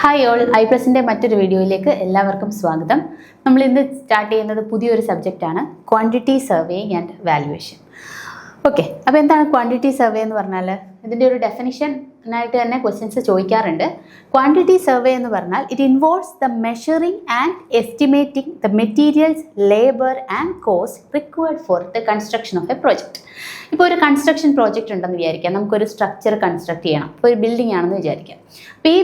Hi all, ഐപ്രസിൻ്റെ മറ്റൊരു വീഡിയോയിലേക്ക് എല്ലാവർക്കും സ്വാഗതം. നമ്മൾ ഇന്ന് സ്റ്റാർട്ട് ചെയ്യുന്നത് പുതിയൊരു സബ്ജക്റ്റാണ് quantity surveying and valuation. Okay, അപ്പോൾ എന്താണ് ക്വാണ്ടിറ്റി സർവേ എന്ന് പറഞ്ഞാൽ? ഇതിൻ്റെ ഒരു ഡെഫിനിഷനായിട്ട് തന്നെ ക്വസ്റ്റ്യൻസ് ചോദിക്കാറുണ്ട്. ക്വാണ്ടിറ്റി സർവേ എന്ന് പറഞ്ഞാൽ it involves the measuring and estimating the materials, labour and cost required for the construction of A project. ഇപ്പോൾ ഒരു കൺസ്ട്രക്ഷൻ പ്രോജക്റ്റ് ഉണ്ടെന്ന് വിചാരിക്കാം, നമുക്കൊരു സ്ട്രക്ചർ കൺസ്ട്രക്ട് ചെയ്യണം. ഇപ്പോൾ ഒരു ബിൽഡിംഗ് ആണെന്ന് വിചാരിക്കാം. അപ്പോൾ ഈ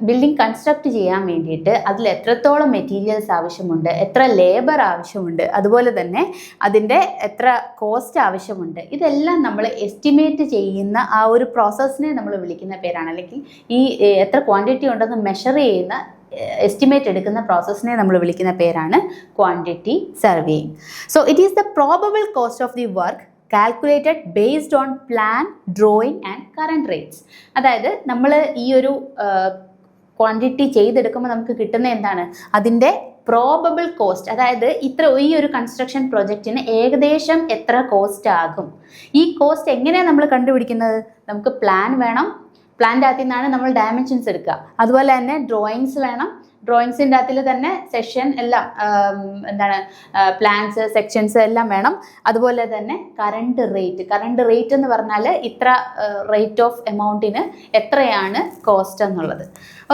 ബിൽഡിംഗ് കൺസ്ട്രക്ട് ചെയ്യാൻ വേണ്ടിയിട്ട് അതിൽ എത്രത്തോളം മെറ്റീരിയൽസ് ആവശ്യമുണ്ട്, എത്ര ലേബർ ആവശ്യമുണ്ട്, അതുപോലെ തന്നെ അതിൻ്റെ എത്ര കോസ്റ്റ് ആവശ്യമുണ്ട്, ഇതെല്ലാം നമ്മൾ എസ്റ്റിമേറ്റ് ചെയ്യുന്ന ആ ഒരു പ്രോസസ്സിനെ നമ്മൾ വിളിക്കുന്ന പേരാണ്, അല്ലെങ്കിൽ ഈ എത്ര ക്വാണ്ടിറ്റി ഉണ്ടെന്ന് മെഷർ ചെയ്യുന്ന എസ്റ്റിമേറ്റ് എടുക്കുന്ന പ്രോസസ്സിനെ നമ്മൾ വിളിക്കുന്ന പേരാണ് quantity surveying. So it is the probable cost of the work calculated based on plan, drawing and current rates. അതായത് നമ്മൾ ഈ ഒരു ക്വാണ്ടിറ്റി ചെയ്തെടുക്കുമ്പോൾ നമുക്ക് കിട്ടുന്ന എന്താണ്, അതിൻ്റെ പ്രോബബിൾ കോസ്റ്റ്. അതായത് ഈ ഒരു കൺസ്ട്രക്ഷൻ പ്രോജക്റ്റിന് ഏകദേശം എത്ര കോസ്റ്റ് ആകും. ഈ കോസ്റ്റ് എങ്ങനെയാണ് നമ്മൾ കണ്ടുപിടിക്കുന്നത്? നമുക്ക് പ്ലാൻ വേണം, പ്ലാൻ്റെ അകത്തു നിന്നാണ് നമ്മൾ ഡയമെൻഷൻസ് എടുക്കുക. അതുപോലെ തന്നെ ഡ്രോയിങ്സ് വേണം, ഡ്രോയിങ്സിൻ്റെ അകത്തിൽ തന്നെ സെക്ഷൻ എല്ലാം പ്ലാൻസ്, സെക്ഷൻസ് എല്ലാം വേണം. അതുപോലെ തന്നെ കറണ്ട് റേറ്റ് എന്ന് പറഞ്ഞാൽ ഇത്ര റേറ്റ് ഓഫ് എമൗണ്ടിന് എത്രയാണ് കോസ്റ്റ് എന്നുള്ളത്.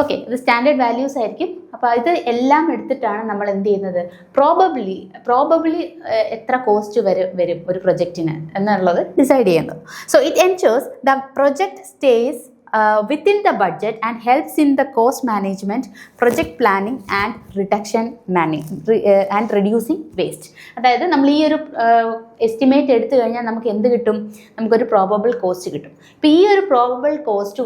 ഓക്കെ, ഇത് സ്റ്റാൻഡേർഡ് വാല്യൂസ് ആയിരിക്കും. അപ്പോൾ ഇത് എല്ലാം എടുത്തിട്ടാണ് നമ്മൾ എന്ത് ചെയ്യുന്നത്, പ്രോബബ്ലി എത്ര കോസ്റ്റ് വരും ഒരു പ്രൊജക്റ്റിന് എന്നുള്ളത് ഡിസൈഡ് ചെയ്യുന്നത്. So it ensures the project stays within the budget and helps in the cost management, project planning and reducing waste. അതായത് നമ്മൾ ഈ ഒരു എസ്റ്റിമേറ്റ് എടുത്തു കഴിഞ്ഞാൽ നമുക്ക് എന്ത് കിട്ടും? നമുക്കൊരു പ്രോബബിൾ കോസ്റ്റ് കിട്ടും. അപ്പോൾ ഈ ഒരു പ്രോബബിൾ കോസ്റ്റ്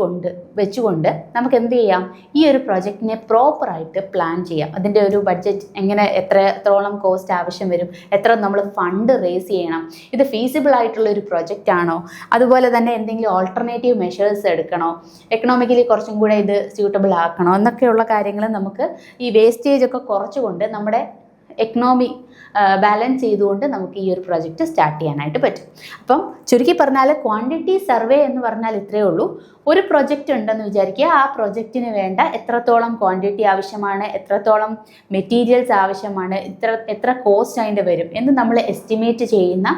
വെച്ചുകൊണ്ട് നമുക്ക് എന്ത് ചെയ്യാം, ഈ ഒരു പ്രോജക്റ്റിനെ പ്രോപ്പറായിട്ട് പ്ലാൻ ചെയ്യാം. അതിൻ്റെ ഒരു ബഡ്ജറ്റ് എത്രത്തോളം കോസ്റ്റ് ആവശ്യം വരും, എത്ര നമ്മൾ ഫണ്ട് റേസ് ചെയ്യണം, ഇത് ഫീസിബിൾ ആയിട്ടുള്ള ഒരു പ്രൊജക്റ്റ് ആണോ, അതുപോലെ തന്നെ എന്തെങ്കിലും ഓൾട്ടർനേറ്റീവ് മെഷേഴ്സ് എടുക്കണോ, എക്കണോമിക്കലി കുറച്ചും കൂടെ ഇത് സ്യൂട്ടബിൾ ആക്കണോ എന്നൊക്കെയുള്ള കാര്യങ്ങൾ നമുക്ക് ഈ വേസ്റ്റേജ് ഒക്കെ കുറച്ചുകൊണ്ട് നമ്മുടെ എക്കണോമി ബാലൻസ് ചെയ്തുകൊണ്ട് നമുക്ക് ഈ ഒരു പ്രൊജക്റ്റ് സ്റ്റാർട്ട് ചെയ്യാനായിട്ട് പറ്റും. അപ്പം ചുരുക്കി പറഞ്ഞാൽ ക്വാണ്ടിറ്റി സർവേ എന്ന് പറഞ്ഞാൽ ഇത്രയേ ഉള്ളൂ. ഒരു പ്രൊജക്റ്റ് ഉണ്ടെന്ന് വിചാരിക്കുക, ആ പ്രൊജക്റ്റിന് വേണ്ട എത്രത്തോളം ക്വാണ്ടിറ്റി ആവശ്യമാണ്, എത്രത്തോളം മെറ്റീരിയൽസ് ആവശ്യമാണ്, എത്ര കോസ്റ്റ് അതിൻ്റെ വരും എന്ന് നമ്മൾ എസ്റ്റിമേറ്റ് ചെയ്യുന്ന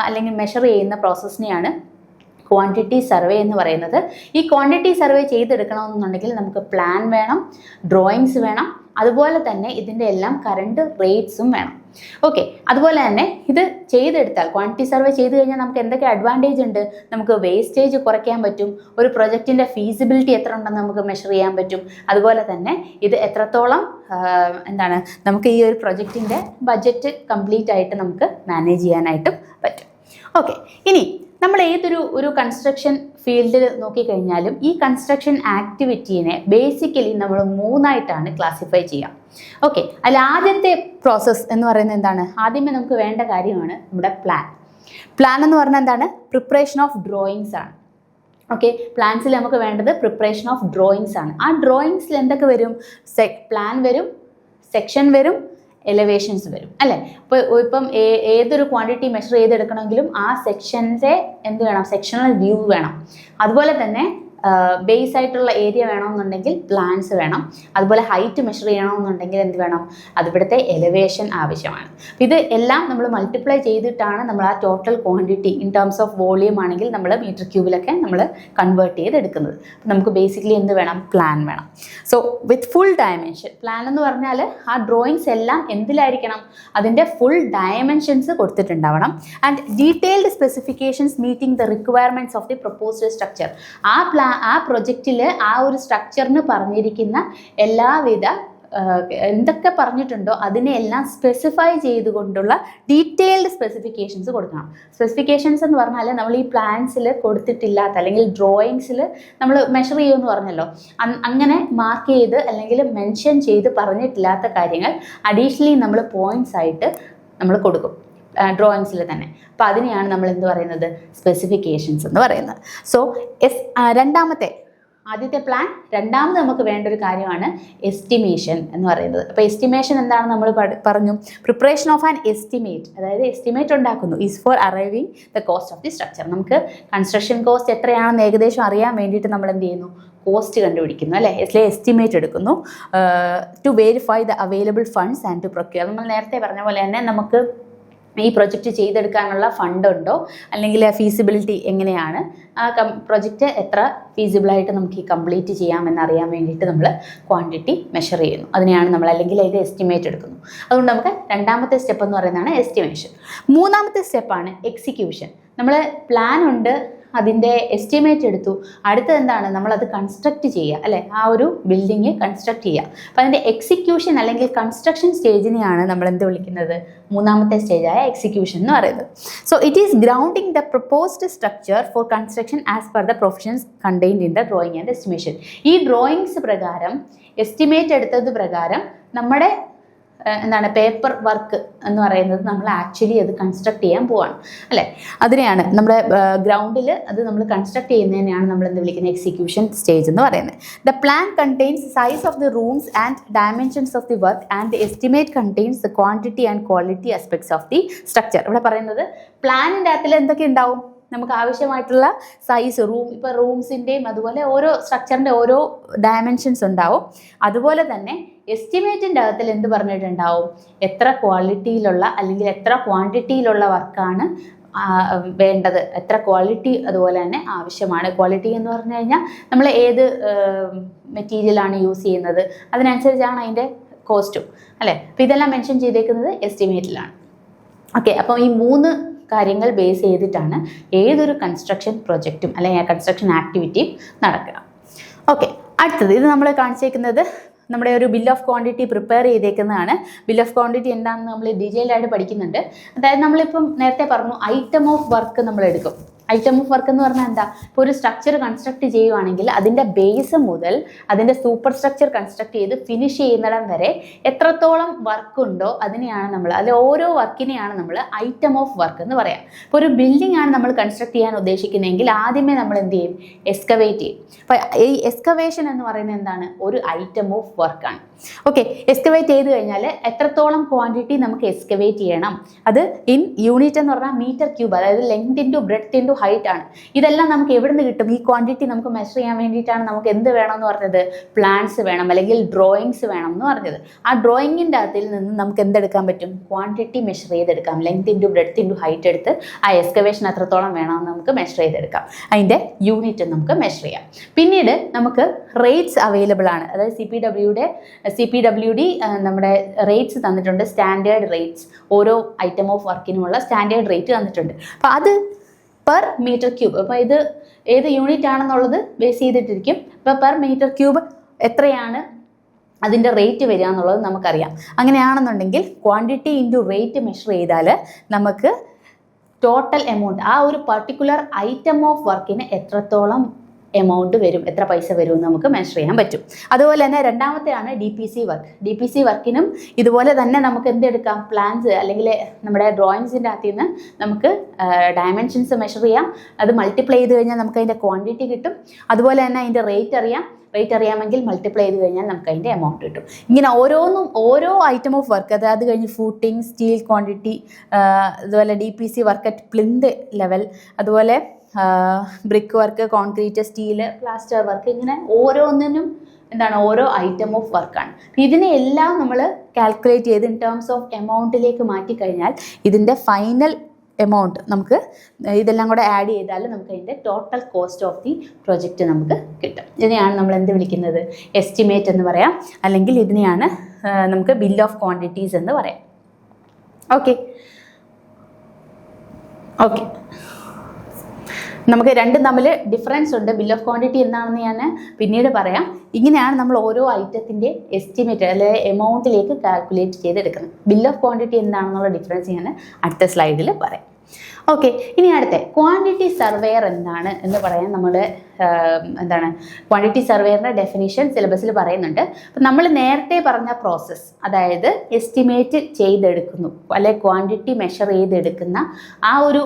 അല്ലെങ്കിൽ മെഷർ ചെയ്യുന്ന പ്രോസസ്സിനെയാണ് ക്വാണ്ടിറ്റി സർവേ എന്ന് പറയുന്നത്. ഈ ക്വാണ്ടിറ്റി സർവേ ചെയ്തെടുക്കണമെന്നുണ്ടെങ്കിൽ നമുക്ക് പ്ലാൻ വേണം, ഡ്രോയിങ്സ് വേണം, അതുപോലെ തന്നെ ഇതിൻ്റെ എല്ലാം കറണ്ട് റേറ്റ്സും വേണം. ഓക്കെ, അതുപോലെ തന്നെ ഇത് ചെയ്തെടുത്താൽ, ക്വാണ്ടിറ്റി സർവേ ചെയ്ത് കഴിഞ്ഞാൽ നമുക്ക് എന്തൊക്കെ അഡ്വാൻറ്റേജ് ഉണ്ട്? നമുക്ക് വേസ്റ്റേജ് കുറയ്ക്കാൻ പറ്റും, ഒരു പ്രൊജക്റ്റിൻ്റെ ഫീസിബിലിറ്റി എത്ര ഉണ്ടെന്ന് നമുക്ക് മെഷർ ചെയ്യാൻ പറ്റും, അതുപോലെ തന്നെ ഇത് എത്രത്തോളം നമുക്ക് ഈ ഒരു പ്രൊജക്റ്റിൻ്റെ ബഡ്ജറ്റ് കംപ്ലീറ്റ് ആയിട്ട് നമുക്ക് മാനേജ് ചെയ്യാനായിട്ടും പറ്റും. ഓക്കെ, ഇനി നമ്മൾ ഒരു കൺസ്ട്രക്ഷൻ ഫീൽഡിൽ നോക്കിക്കഴിഞ്ഞാലും ഈ കൺസ്ട്രക്ഷൻ ആക്ടിവിറ്റീനെ ബേസിക്കലി നമ്മൾ 3ആയിട്ടാണ് ക്ലാസിഫൈ ചെയ്യുക. ഓക്കെ, അതിൽ ആദ്യത്തെ പ്രോസസ്സ് എന്ന് പറയുന്നത് എന്താണ്? ആദ്യമേ നമുക്ക് വേണ്ട കാര്യമാണ് നമ്മുടെ പ്ലാൻ എന്ന് പറഞ്ഞാൽ എന്താണ്? പ്രിപ്പറേഷൻ ഓഫ് ഡ്രോയിങ്സ് ആണ്. ഓക്കെ, പ്ലാൻസിൽ നമുക്ക് വേണ്ടത് പ്രിപ്പറേഷൻ ഓഫ് ഡ്രോയിങ്സ് ആണ്. ആ ഡ്രോയിങ്സിൽ എന്തൊക്കെ വരും? പ്ലാൻ വരും, സെക്ഷൻ വരും, എലവേഷൻസ് വരും, അല്ലേ? ഇപ്പം ഏതൊരു ക്വാണ്ടിറ്റി മെഷർ ചെയ്തെടുക്കണമെങ്കിലും ആ സെക്ഷൻ്റെ എന്ത് വേണം? സെക്ഷണൽ വ്യൂ വേണം. അതുപോലെ തന്നെ ബേസ് ആയിട്ടുള്ള ഏരിയ വേണമെന്നുണ്ടെങ്കിൽ പ്ലാൻസ് വേണം. അതുപോലെ ഹൈറ്റ് മെഷർ ചെയ്യണമെന്നുണ്ടെങ്കിൽ എന്ത് വേണം? അതിവിടുത്തെ എലവേഷൻ ആവശ്യമാണ്. ഇത് എല്ലാം നമ്മൾ മൾട്ടിപ്ലൈ ചെയ്തിട്ടാണ് നമ്മൾ ആ total quantity in terms of volume ആണെങ്കിൽ നമ്മൾ മീറ്റർ ക്യൂബിലൊക്കെ നമ്മൾ കൺവേർട്ട് ചെയ്തെടുക്കുന്നത്. നമുക്ക് ബേസിക്കലി എന്ത് വേണം? പ്ലാൻ വേണം. So with full dimension plan എന്ന് പറഞ്ഞാൽ ആ ഡ്രോയിങ്സ് എല്ലാം എന്തിലായിരിക്കണം? അതിൻ്റെ ഫുൾ ഡയമെൻഷൻസ് കൊടുത്തിട്ടുണ്ടാവണം. And detailed specifications meeting the requirements of the proposed structure. ആ പ്രൊജക്റ്റിൽ ആ ഒരു സ്ട്രക്ചറിന് പറഞ്ഞിരിക്കുന്ന എല്ലാവിധ എന്തൊക്കെ പറഞ്ഞിട്ടുണ്ടോ അതിനെല്ലാം സ്പെസിഫൈ ചെയ്തുകൊണ്ടുള്ള ഡീറ്റെയിൽഡ് സ്പെസിഫിക്കേഷൻസ് കൊടുക്കണം. സ്പെസിഫിക്കേഷൻസ് എന്ന് പറഞ്ഞാൽ നമ്മൾ ഈ പ്ലാൻസിൽ കൊടുത്തിട്ടില്ലാത്ത അല്ലെങ്കിൽ ഡ്രോയിങ്സിൽ നമ്മൾ മെഷർ ചെയ്യുമെന്ന് പറഞ്ഞല്ലോ, അങ്ങനെ മാർക്ക് ചെയ്ത് അല്ലെങ്കിൽ മെൻഷൻ ചെയ്ത് പറഞ്ഞിട്ടില്ലാത്ത കാര്യങ്ങൾ അഡീഷണലി നമ്മൾ പോയിന്റ്സ് ആയിട്ട് നമ്മൾ കൊടുക്കും ഡ്രോയിങ്സിൽ തന്നെ. അപ്പോൾ അതിനെയാണ് നമ്മൾ എന്ത് പറയുന്നത്? സ്പെസിഫിക്കേഷൻസ് എന്ന് പറയുന്നത്. സോ ആദ്യത്തെ പ്ലാൻ, രണ്ടാമത് നമുക്ക് വേണ്ട ഒരു കാര്യമാണ് എസ്റ്റിമേഷൻ എന്ന് പറയുന്നത്. അപ്പോൾ എസ്റ്റിമേഷൻ എന്താണെന്ന് നമ്മൾ പറഞ്ഞു. പ്രിപ്പറേഷൻ ഓഫ് ആൻ എസ്റ്റിമേറ്റ്, അതായത് എസ്റ്റിമേറ്റ് ഉണ്ടാക്കുന്നു is for arriving the cost of the structure. നമുക്ക് കൺസ്ട്രക്ഷൻ കോസ്റ്റ് എത്രയാണെന്ന് ഏകദേശം അറിയാൻ വേണ്ടിയിട്ട് നമ്മൾ എന്ത് ചെയ്യുന്നു? കോസ്റ്റ് കണ്ടുപിടിക്കുന്നു അല്ലേ, എസ്റ്റിമേറ്റ് എടുക്കുന്നു to verify the available funds and to procure. നമ്മൾ നേരത്തെ പറഞ്ഞ പോലെ തന്നെ നമുക്ക് ഈ പ്രൊജക്റ്റ് ചെയ്തെടുക്കാനുള്ള ഫണ്ട് ഉണ്ടോ, അല്ലെങ്കിൽ ഫീസിബിലിറ്റി എങ്ങനെയാണ്, ആ പ്രൊജക്റ്റ് എത്ര ഫീസിബിളായിട്ട് നമുക്ക് ഈ കംപ്ലീറ്റ് ചെയ്യാമെന്നറിയാൻ വേണ്ടിയിട്ട് നമ്മൾ ക്വാണ്ടിറ്റി മെഷർ ചെയ്യുന്നു. അതിനെയാണ് നമ്മൾ, അല്ലെങ്കിൽ അതിൻ്റെ എസ്റ്റിമേറ്റ് എടുക്കുന്നു. അതുകൊണ്ട് നമുക്ക് രണ്ടാമത്തെ സ്റ്റെപ്പ് എന്ന് പറയുന്നതാണ് എസ്റ്റിമേഷൻ. മൂന്നാമത്തെ സ്റ്റെപ്പാണ് എക്സിക്യൂഷൻ. നമ്മൾ പ്ലാൻ ഉണ്ട്, അതിൻ്റെ എസ്റ്റിമേറ്റ് എടുത്തു, അടുത്തത് എന്താണ്, നമ്മളത് കൺസ്ട്രക്റ്റ് ചെയ്യുക അല്ലേ, ആ ഒരു ബിൽഡിങ് കൺസ്ട്രക്റ്റ് ചെയ്യുക. അപ്പോൾ അതിൻ്റെ എക്സിക്യൂഷൻ അല്ലെങ്കിൽ കൺസ്ട്രക്ഷൻ സ്റ്റേജിനെയാണ് നമ്മൾ എന്ത് വിളിക്കുന്നത്, മൂന്നാമത്തെ സ്റ്റേജായ എക്സിക്യൂഷൻ എന്ന് പറയുന്നത്. So it is grounding the proposed structure four construction as per the provisions contained in the drawing and estimation. ഈ ഡ്രോയിങ്സ് പ്രകാരം, എസ്റ്റിമേറ്റ് എടുത്തത് പ്രകാരം നമ്മുടെ എന്താണ് പേപ്പർ വർക്ക് എന്ന് പറയുന്നത് നമ്മൾ ആക്ച്വലി അത് കൺസ്ട്രക്ട് ചെയ്യാൻ പോവാണ് അല്ലേ. അതിനെയാണ് നമ്മുടെ ഗ്രൗണ്ടിൽ അത് നമ്മൾ കൺസ്ട്രക്ട് ചെയ്യുന്നതിനെയാണ് നമ്മൾ എന്ത് വിളിക്കുന്നത്, എക്സിക്യൂഷൻ സ്റ്റേജ് എന്ന് പറയുന്നത്. The plan contains size of the rooms and dimensions of the work and the estimate contains the quantity and quality aspects of the structure. ഇവിടെ പറയുന്നത് പ്ലാനിൻ്റെ അകത്തിൽ എന്തൊക്കെ ഉണ്ടാവും, നമുക്ക് ആവശ്യമായിട്ടുള്ള സൈസ്, ഇപ്പോൾ റൂംസിൻ്റെയും അതുപോലെ ഓരോ സ്ട്രക്ചറിൻ്റെ ഓരോ ഡയമെൻഷൻസ് ഉണ്ടാവും. അതുപോലെ തന്നെ എസ്റ്റിമേറ്റിൻ്റെ അകത്തിൽ എന്ത് പറഞ്ഞിട്ടുണ്ടാവും, എത്ര ക്വാളിറ്റിയിലുള്ള അല്ലെങ്കിൽ എത്ര ക്വാണ്ടിറ്റിയിലുള്ള വർക്കാണ് വേണ്ടത്, എത്ര ക്വാളിറ്റി അതുപോലെ തന്നെ ആവശ്യമാണ്. ക്വാളിറ്റി എന്ന് പറഞ്ഞു കഴിഞ്ഞാൽ നമ്മൾ ഏത് മെറ്റീരിയലാണ് യൂസ് ചെയ്യുന്നത് അതിനനുസരിച്ചാണ് അതിൻ്റെ കോസ്റ്റും അല്ലേ. അപ്പോൾ ഇതെല്ലാം മെൻഷൻ ചെയ്തേക്കുന്നത് എസ്റ്റിമേറ്റിലാണ്. ഓക്കെ, അപ്പോൾ ഈ 3 കാര്യങ്ങൾ ബേസ് ചെയ്തിട്ടാണ് ഏതൊരു കൺസ്ട്രക്ഷൻ പ്രൊജക്റ്റും അല്ലെങ്കിൽ കൺസ്ട്രക്ഷൻ ആക്ടിവിറ്റിയും നടക്കുക. ഓക്കെ, അടുത്തത് ഇത് നമ്മൾ കാണിച്ചേക്കുന്നത് നമ്മുടെ ഒരു ബിൽ ഓഫ് ക്വാണ്ടിറ്റി പ്രിപ്പയർ ചെയ്തേക്കുന്നതാണ്. ബിൽ ഓഫ് ക്വാണ്ടിറ്റി എന്താണെന്ന് നമ്മൾ ഡീറ്റെയിൽഡ് ആയിട്ട് പഠിക്കുന്നുണ്ട്. അതായത് നമ്മളിപ്പം നേരത്തെ പറഞ്ഞു ഐറ്റം ഓഫ് വർക്ക് നമ്മൾ എടുക്കും. ഐറ്റം ഓഫ് വർക്ക് എന്ന് പറഞ്ഞാൽ എന്താ, ഇപ്പോൾ ഒരു സ്ട്രക്ചർ കൺസ്ട്രക്ട് ചെയ്യുവാണെങ്കിൽ അതിൻ്റെ ബേസ് മുതൽ അതിൻ്റെ സൂപ്പർ സ്ട്രക്ചർ കൺസ്ട്രക്ട് ചെയ്ത് ഫിനിഷ് ചെയ്യുന്നിടം വരെ എത്രത്തോളം വർക്ക് ഉണ്ടോ അതിനെയാണ് നമ്മൾ, അതിൽ ഓരോ വർക്കിനെയാണ് നമ്മൾ ഐറ്റം ഓഫ് വർക്ക് എന്ന് പറയാം. ഇപ്പോൾ ഒരു ബിൽഡിംഗ് ആണ് നമ്മൾ കൺസ്ട്രക്ട് ചെയ്യാൻ ഉദ്ദേശിക്കുന്നതെങ്കിൽ ആദ്യമേ നമ്മൾ എന്ത് ചെയ്യും, എക്സ്കവേറ്റ് ചെയ്യും. അപ്പോൾ ഈ എക്സ്കവേഷൻ എന്ന് പറയുന്നത് എന്താണ്, ഒരു ഐറ്റം ഓഫ് വർക്കാണ്. ഓക്കെ, എക്സ്കവേറ്റ് ചെയ്ത് കഴിഞ്ഞാൽ എത്രത്തോളം ക്വാണ്ടിറ്റി നമുക്ക് എക്സ്കവേറ്റ് ചെയ്യണം, അത് ഇൻ യൂണിറ്റ് എന്ന് പറഞ്ഞാൽ മീറ്റർ ക്യൂബ്, അതായത് length into breadth into height ആണ്. ഇതെല്ലാം നമുക്ക് എവിടെ നിന്ന് കിട്ടും, ഈ ക്വാണ്ടിറ്റി നമുക്ക് മെഷർ ചെയ്യാൻ വേണ്ടിയിട്ടാണ് നമുക്ക് എന്ത് വേണം എന്ന് പറഞ്ഞത്, പ്ലാൻസ് വേണം അല്ലെങ്കിൽ ഡ്രോയിങ്സ് വേണം എന്ന് പറഞ്ഞത്. ആ ഡ്രോയിങ്ങിൻ്റെ അകത്തിൽ നിന്ന് നമുക്ക് എന്തെടുക്കാൻ പറ്റും, ക്വാണ്ടിറ്റി മെഷർ ചെയ്തെടുക്കാം. Length into breadth into height എടുത്ത് ആ എക്സ്കവേഷൻ എത്രത്തോളം വേണമെന്ന് നമുക്ക് മെഷർ ചെയ്തെടുക്കാം. അതിൻ്റെ യൂണിറ്റ് നമുക്ക് മെഷർ ചെയ്യാം. പിന്നീട് നമുക്ക് റേറ്റ്സ് അവൈലബിൾ ആണ്. അതായത് CPWD നമ്മുടെ റേറ്റ്സ് തന്നിട്ടുണ്ട്, സ്റ്റാൻഡേർഡ് റേറ്റ്സ്. ഓരോ ഐറ്റം ഓഫ് വർക്കിനുമുള്ള സ്റ്റാൻഡേർഡ് റേറ്റ് തന്നിട്ടുണ്ട്. അപ്പോൾ അത് പെർ മീറ്റർ ക്യൂബ്, അപ്പോൾ ഇത് ഏത് യൂണിറ്റ് ആണെന്നുള്ളത് ബേസ് ചെയ്തിട്ടിരിക്കും. അപ്പോൾ പെർ മീറ്റർ ക്യൂബ് എത്രയാണ് അതിൻ്റെ റേറ്റ് വരിക എന്നുള്ളത് നമുക്കറിയാം. അങ്ങനെയാണെന്നുണ്ടെങ്കിൽ ക്വാണ്ടിറ്റി ഇൻറ്റു റേറ്റ് മെഷർ ചെയ്താൽ നമുക്ക് ടോട്ടൽ എമൗണ്ട്, ആ ഒരു പർട്ടിക്കുലർ ഐറ്റം ഓഫ് വർക്കിന് എത്രത്തോളം എമൗണ്ട് വരും, എത്ര പൈസ വരും എന്ന് നമുക്ക് മെഷർ ചെയ്യാൻ പറ്റും. അതുപോലെ തന്നെ രണ്ടാമത്തെയാണ് DPC വർക്ക്. DPC വർക്കിനും ഇതുപോലെ തന്നെ നമുക്ക് എന്തെടുക്കാം, പ്ലാൻസ് അല്ലെങ്കിൽ നമ്മുടെ ഡ്രോയിങ്സിൻ്റെ അകത്ത് നിന്ന് നമുക്ക് ഡയമെൻഷൻസ് മെഷർ ചെയ്യാം. അത് മൾട്ടിപ്ലൈ ചെയ്ത് കഴിഞ്ഞാൽ നമുക്ക് അതിൻ്റെ ക്വാണ്ടിറ്റി കിട്ടും. അതുപോലെ തന്നെ അതിൻ്റെ റേറ്റ് അറിയാം. റേറ്റ് അറിയാമെങ്കിൽ മൾട്ടിപ്ലൈ ചെയ്ത് കഴിഞ്ഞാൽ നമുക്ക് അതിൻ്റെ എമൗണ്ട് കിട്ടും. ഇങ്ങനെ ഓരോന്നും ഓരോ ഐറ്റം ഓഫ് വർക്ക്, അത് കഴിഞ്ഞ് ഫൂട്ടിങ്, സ്റ്റീൽ ക്വാണ്ടിറ്റി, അതുപോലെ DPC work at plinth level, അതുപോലെ brick work, concrete, steel, plaster work, ഇങ്ങനെ ഓരോന്നിനും എന്താണ്, ഓരോ ഐറ്റം ഓഫ് വർക്കാണ്. ഇതിനെല്ലാം നമ്മൾ കാൽക്കുലേറ്റ് ചെയ്ത് ഇൻ ടേംസ് ഓഫ് എമൗണ്ടിലേക്ക് മാറ്റിക്കഴിഞ്ഞാൽ ഇതിൻ്റെ ഫൈനൽ എമൗണ്ട് നമുക്ക് ഇതെല്ലാം കൂടെ ആഡ് ചെയ്താൽ നമുക്ക് അതിൻ്റെ total cost of the project നമുക്ക് കിട്ടും. ഇതിനെയാണ് നമ്മൾ എന്ത് വിളിക്കുന്നത്, എസ്റ്റിമേറ്റ് എന്ന് പറയാം, അല്ലെങ്കിൽ ഇതിനെയാണ് നമുക്ക് ബിൽ ഓഫ് ക്വാണ്ടിറ്റീസ് എന്ന് പറയാം. ഓക്കെ, നമുക്ക് രണ്ടും തമ്മിൽ ഡിഫറൻസ് ഉണ്ട്. ബിൽ ഓഫ് ക്വാണ്ടിറ്റി എന്താണെന്ന് ഞാൻ പിന്നീട് പറയാം. ഇങ്ങനെയാണ് നമ്മൾ ഓരോ ഐറ്റത്തിൻ്റെ എസ്റ്റിമേറ്റ് അല്ലെങ്കിൽ എമൗണ്ടിലേക്ക് കാൽക്കുലേറ്റ് ചെയ്തെടുക്കുന്നത്. ബിൽ ഓഫ് ക്വാണ്ടിറ്റി എന്താണെന്നുള്ള ഡിഫറൻസ് ഞാൻ അടുത്ത സ്ലൈഡിൽ പറയാം. ഓക്കെ, ഇനി അടുത്ത ക്വാണ്ടിറ്റി സർവേയർ എന്താണ് എന്ന് പറയാൻ നമ്മൾ ക്വാണ്ടിറ്റി സർവേയറിൻ്റെ ഡെഫിനിഷൻ സിലബസിൽ പറയുന്നുണ്ട്. അപ്പം നമ്മൾ നേരത്തെ പറഞ്ഞ പ്രോസസ്സ്, അതായത് എസ്റ്റിമേറ്റ് ചെയ്തെടുക്കുന്നു അല്ലെങ്കിൽ ക്വാണ്ടിറ്റി മെഷർ ചെയ്തെടുക്കുന്ന ആ ഒരു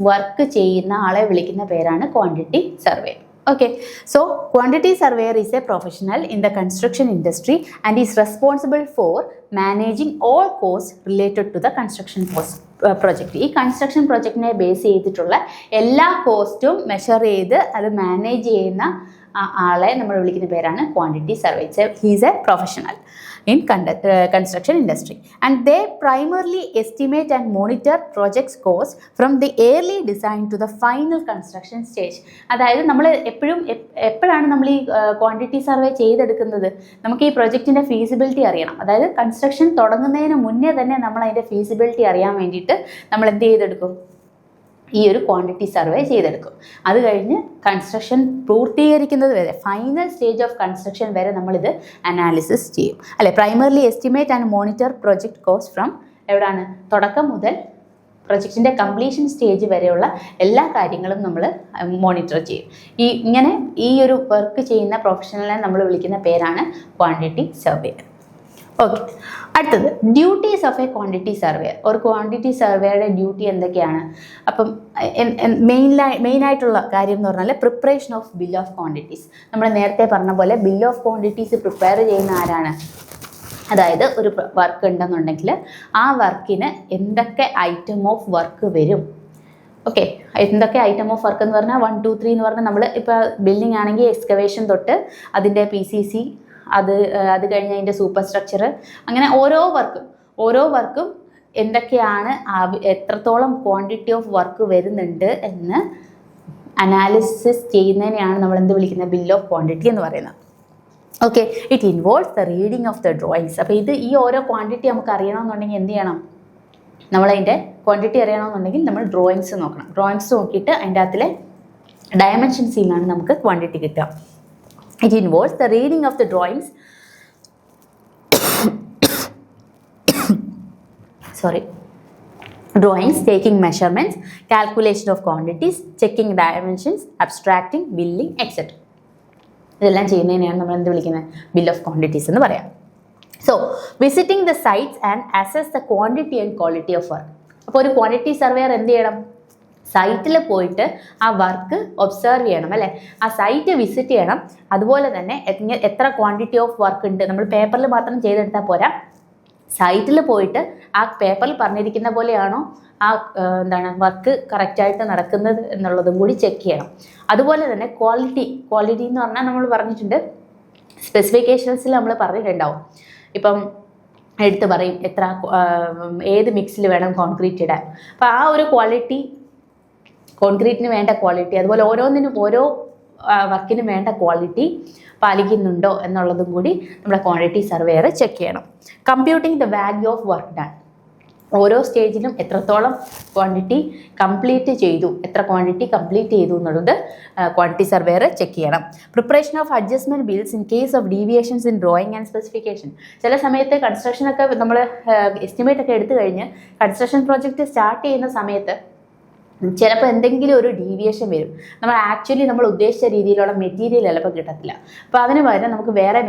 വർക്ക് ചെയ്യുന്ന ആളെ വിളിക്കുന്ന പേരാണ് quantity surveyor. Okay, so quantity surveyor is a professional in the construction industry and is responsible for managing all costs related to the construction project. ഈ കൺസ്ട്രക്ഷൻ പ്രൊജക്റ്റിനെ ബേസ് ചെയ്തിട്ടുള്ള എല്ലാ കോസ്റ്റും മെഷർ ചെയ്ത് അത് മാനേജ് ചെയ്യുന്ന ആ ആളെ നമ്മൾ വിളിക്കുന്ന പേരാണ് quantity survey. He's A professional in construction industry, and they primarily estimate and monitor projects cost from the early design to the final construction stage. അതായത് നമ്മൾ എപ്പോഴാണ് നമ്മൾ ഈ ക്വാണ്ടിറ്റി സർവേ ചെയ്തെടുക്കുന്നത്? നമുക്ക് ഈ പ്രൊജക്റ്റിൻ്റെ ഫീസിബിലിറ്റി അറിയണം. അതായത് കൺസ്ട്രക്ഷൻ തുടങ്ങുന്നതിന് മുന്നേ തന്നെ നമ്മൾ അതിൻ്റെ ഫീസിബിലിറ്റി അറിയാൻ വേണ്ടിയിട്ട് നമ്മൾ എന്ത് ചെയ്തെടുക്കും? ഈ ഒരു ക്വാണ്ടിറ്റി സർവേ ചെയ്തെടുക്കും. അത് കഴിഞ്ഞ് കൺസ്ട്രക്ഷൻ പൂർത്തീകരിക്കുന്നത് വരെ, ഫൈനൽ സ്റ്റേജ് ഓഫ് കൺസ്ട്രക്ഷൻ വരെ നമ്മളിത് അനാലിസിസ് ചെയ്യും അല്ലെ. Primarily estimate and monitor project cost from എവിടെയാണ്? തുടക്കം മുതൽ പ്രൊജക്റ്റിൻ്റെ കംപ്ലീഷൻ സ്റ്റേജ് വരെയുള്ള എല്ലാ കാര്യങ്ങളും നമ്മൾ മോണിറ്റർ ചെയ്യും. ഇങ്ങനെ ഈ ഒരു വർക്ക് ചെയ്യുന്ന പ്രൊഫഷണലിനെ നമ്മൾ വിളിക്കുന്ന പേരാണ് ക്വാണ്ടിറ്റി സർവേയർ. ഓക്കെ, അടുത്തത് duties of a quantity surveyor. ഒരു ക്വാണ്ടിറ്റി സർവേയുടെ ഡ്യൂട്ടി എന്തൊക്കെയാണ്? അപ്പം മെയിനായിട്ടുള്ള കാര്യം എന്ന് പറഞ്ഞാൽ preparation of bill of quantities. നമ്മൾ നേരത്തെ പറഞ്ഞ പോലെ ബിൽ ഓഫ് ക്വാണ്ടിറ്റീസ് പ്രിപ്പയർ ചെയ്യുന്ന ആരാണ്? അതായത് ഒരു വർക്ക് ഉണ്ടെന്നുണ്ടെങ്കിൽ ആ വർക്കിന് എന്തൊക്കെ ഐറ്റം ഓഫ് വർക്ക് വരും. ഓക്കെ, എന്തൊക്കെ ഐറ്റം ഓഫ് വർക്ക് എന്ന് പറഞ്ഞാൽ 1, 2, 3 എന്ന് പറഞ്ഞാൽ നമ്മൾ ഇപ്പോൾ ബിൽഡിംഗ് ആണെങ്കിൽ എക്സ്കവേഷൻ തൊട്ട് അതിൻ്റെ PCC, അത് കഴിഞ്ഞ് അതിൻ്റെ സൂപ്പർ സ്ട്രക്ചർ, അങ്ങനെ ഓരോ വർക്കും എന്തൊക്കെയാണ്, എത്രത്തോളം ക്വാണ്ടിറ്റി ഓഫ് വർക്ക് വരുന്നുണ്ട് എന്ന് അനാലിസിസ് ചെയ്യുന്നതിനെയാണ് നമ്മൾ എന്ത് വിളിക്കുന്നത്? ബിൽ ഓഫ് ക്വാണ്ടിറ്റി എന്ന് പറയുന്നത്. Okay, it involves the reading of the drawings. അപ്പോൾ ഈ ഓരോ ക്വാണ്ടിറ്റി നമുക്ക് അറിയണമെന്നുണ്ടെങ്കിൽ എന്ത് ചെയ്യണം? നമ്മളതിൻ്റെ ക്വാണ്ടിറ്റി അറിയണമെന്നുണ്ടെങ്കിൽ നമ്മൾ ഡ്രോയിങ്സ് നോക്കണം. ഡ്രോയിങ്സ് നോക്കിയിട്ട് അതിൻ്റെ അകത്തിലെ ഡയമെൻഷൻസിൽ നിന്നാണ് നമുക്ക് ക്വാണ്ടിറ്റി കിട്ടുക. It involves the reading of the drawings taking measurements, calculation of quantities, checking dimensions, abstracting, billing, etc. ഇതെല്ലാം ചെയ്യുന്നതിനെയാണ് നമ്മൾ എന്ത് വിളിക്കുന്നത്? ബിൽ ഓഫ് ക്വാണ്ടിറ്റീസ് എന്ന് പറയാം. So visiting the sites and assess the quantity and quality of work. അപ്പോൾ ഒരു quantity surveyor എന്ത് ചെയ്യണം? സൈറ്റിൽ പോയിട്ട് ആ വർക്ക് ഒബ്സർവ് ചെയ്യണം അല്ലേ, ആ സൈറ്റ് വിസിറ്റ് ചെയ്യണം. അതുപോലെ തന്നെ എത്ര ക്വാണ്ടിറ്റി ഓഫ് വർക്ക് ഉണ്ട്, നമ്മൾ പേപ്പറിൽ മാത്രം ചെയ്തെടുത്താൽ പോരാ, സൈറ്റിൽ പോയിട്ട് ആ പേപ്പറിൽ പറഞ്ഞിരിക്കുന്ന പോലെയാണോ ആ വർക്ക് കറക്റ്റായിട്ട് നടക്കുന്നത് എന്നുള്ളതും കൂടി ചെക്ക് ചെയ്യണം. അതുപോലെ തന്നെ ക്വാളിറ്റി എന്ന് പറഞ്ഞാൽ നമ്മൾ പറഞ്ഞിട്ടുണ്ട്, സ്പെസിഫിക്കേഷൻസിൽ നമ്മൾ പറഞ്ഞിട്ടുണ്ടാവും. ഇപ്പം എടുത്ത് പറയും ഏത് മിക്സിൽ വേണം കോൺക്രീറ്റ് ഇടാൻ. അപ്പോൾ ആ ഒരു ക്വാളിറ്റി, കോൺക്രീറ്റിന് വേണ്ട ക്വാളിറ്റി, അതുപോലെ ഓരോ വർക്കിനും വേണ്ട ക്വാളിറ്റി പാലിക്കുന്നുണ്ടോ എന്നുള്ളതും കൂടി നമ്മുടെ ക്വാണ്ടിറ്റി സർവേയർ ചെക്ക് ചെയ്യണം. Computing the value of work done. ഓരോ സ്റ്റേജിലും എത്രത്തോളം ക്വാണ്ടിറ്റി കംപ്ലീറ്റ് ചെയ്തു എന്നുള്ളത് ക്വാണ്ടിറ്റി സർവേയർ ചെക്ക് ചെയ്യണം. Preparation of adjustment bills in case of deviations in drawing and specification. ചില സമയത്ത് കൺസ്ട്രക്ഷനൊക്കെ നമ്മൾ എസ്റ്റിമേറ്റ് ഒക്കെ എടുത്തു കഴിഞ്ഞ് കൺസ്ട്രക്ഷൻ പ്രോജക്റ്റ് സ്റ്റാർട്ട് ചെയ്യുന്ന സമയത്ത് ചിലപ്പോൾ എന്തെങ്കിലും ഒരു ഡീവിയേഷൻ വരും. നമ്മൾ ഉദ്ദേശിച്ച രീതിയിലുള്ള മെറ്റീരിയൽ ചിലപ്പോൾ കിട്ടത്തില്ല. അപ്പോൾ അതിന് പകരം നമുക്ക് വേറെ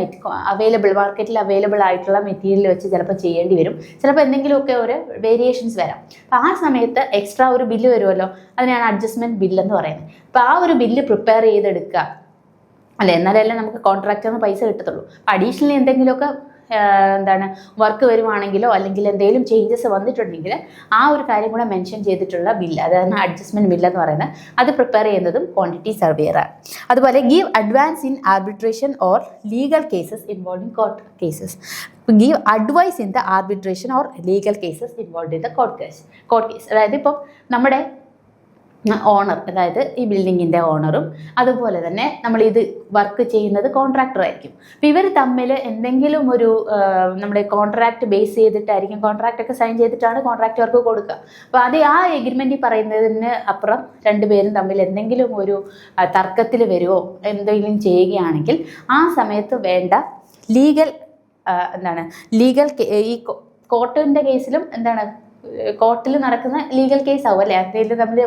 മാർക്കറ്റിൽ അവൈലബിൾ ആയിട്ടുള്ള മെറ്റീരിയൽ വെച്ച് ചിലപ്പോൾ ചെയ്യേണ്ടി വരും. ചിലപ്പോൾ എന്തെങ്കിലുമൊക്കെ ഒരു വേരിയേഷൻസ് വരാം. അപ്പോൾ ആ സമയത്ത് എക്സ്ട്രാ ഒരു ബില്ല് വരുമല്ലോ, അതിനാണ് അഡ്ജസ്റ്റ്മെൻറ്റ് ബില്ലെന്ന് പറയുന്നത്. അപ്പോൾ ആ ഒരു ബില്ല് പ്രിപ്പയർ ചെയ്തെടുക്കുക അല്ലേ, എന്നാലല്ലേ നമുക്ക് കോൺട്രാക്ടറിന് പൈസ കിട്ടത്തുള്ളൂ. അപ്പോൾ അഡീഷണലി എന്തെങ്കിലുമൊക്കെ വർക്ക് വരുവാണെങ്കിലോ അല്ലെങ്കിൽ എന്തെങ്കിലും ചേഞ്ചസ് വന്നിട്ടുണ്ടെങ്കിൽ ആ ഒരു കാര്യം കൂടെ മെൻഷൻ ചെയ്തിട്ടുള്ള ബില്ല്, അതായത് അഡ്ജസ്റ്റ്മെൻറ്റ് ബില്ല് എന്ന് പറയുന്നത്, അത് പ്രിപ്പയർ ചെയ്യുന്നതും ക്വാണ്ടിറ്റി സർവേയറാണ്. അതുപോലെ give advance in arbitration or legal cases involving court cases. Give advice in the arbitration or legal cases involve in the court case. അതായത് ഇപ്പം നമ്മുടെ ഓണർ, അതായത് ഈ ബിൽഡിങ്ങിൻ്റെ ഓണറും അതുപോലെ തന്നെ നമ്മളിത് വർക്ക് ചെയ്യുന്നത് കോൺട്രാക്ടറായിരിക്കും. അപ്പോൾ ഇവർ തമ്മിൽ എന്തെങ്കിലും ഒരു നമ്മുടെ കോൺട്രാക്ട് ബേസ് ചെയ്തിട്ടായിരിക്കും, കോൺട്രാക്റ്റൊക്കെ സൈൻ ചെയ്തിട്ടാണ് കോൺട്രാക്ട് വർക്ക് കൊടുക്കുക. അപ്പോൾ അത് ആ എഗ്രിമെൻറ്റിൽ പറയുന്നതിന് അപ്പുറം രണ്ടുപേരും തമ്മിൽ എന്തെങ്കിലും ഒരു തർക്കത്തിൽ വരുമോ എന്തെങ്കിലും ചെയ്യുകയാണെങ്കിൽ ആ സമയത്ത് വേണ്ട ലീഗൽ ഈ കോർട്ടിൻ്റെ കേസിലും കോർട്ടിൽ നടക്കുന്ന ലീഗൽ കേസ് ആവും അല്ലേ, എന്തെങ്കിലും തമ്മിൽ